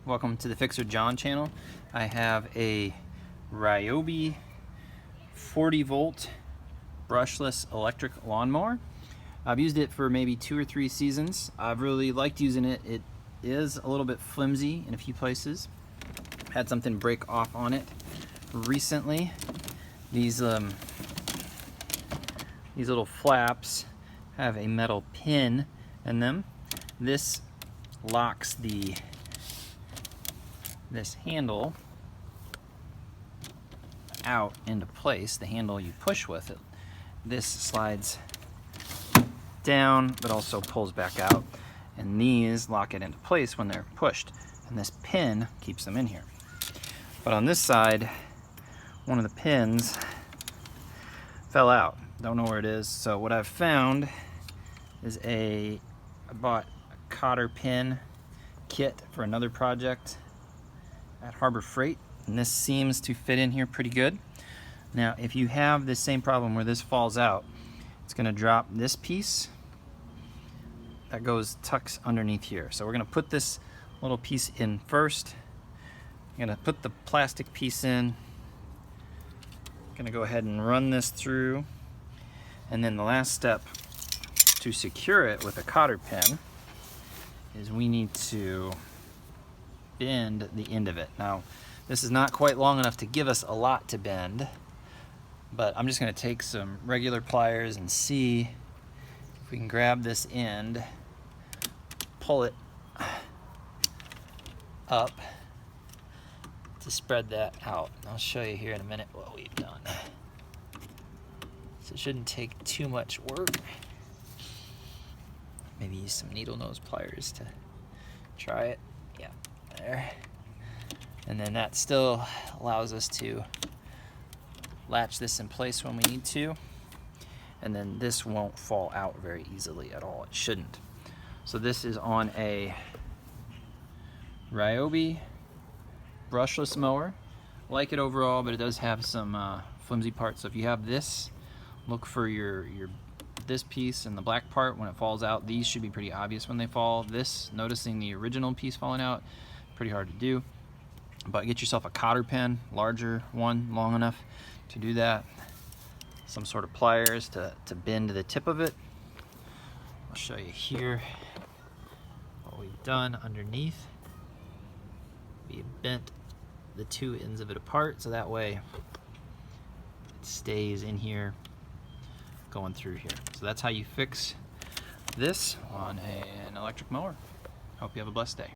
Welcome to the Fixer John channel. I have a Ryobi 40 volt brushless electric lawnmower. I've used it for maybe 2 or 3 seasons. I've really liked using it. It is a little bit flimsy in a few places. Had something break off on it recently. These little flaps have a metal pin in them. This locks this handle out into place, the handle you push with it. This slides down but also pulls back out, and these lock it into place when they're pushed, and this pin keeps them in here. But on this side, one of the pins fell out. Don't know where it is. So what I've found is I bought a cotter pin kit for another project at Harbor Freight, and this seems to fit in here pretty good. Now if you have the same problem where this falls out, it's going to drop this piece that tucks underneath here. So we're going to put this little piece in first. I'm going to put the plastic piece in. I'm going to go ahead and run this through, and then the last step to secure it with a cotter pin is we need to bend the end of it. Now this is not quite long enough to give us a lot to bend, but I'm just going to take some regular pliers and see if we can grab this end, pull it up to spread that out. I'll show you here in a minute what we've done. So it shouldn't take too much work. Maybe use some needle nose pliers to try it. Yeah, there. And then that still allows us to latch this in place when we need to. And then this won't fall out very easily at all. It shouldn't. So this is on a Ryobi brushless mower. I like it overall, but it does have some flimsy parts. So if you have this, look for this piece and the black part when it falls out. These should be pretty obvious when they fall. Noticing the original piece falling out, pretty hard to do. But get yourself a cotter pin, larger one, long enough to do that. Some sort of pliers to bend the tip of it. I'll show you here what we've done underneath. We bent the 2 ends of it apart so that way it stays in here going through here. So that's how you fix this on an electric mower. Hope you have a blessed day.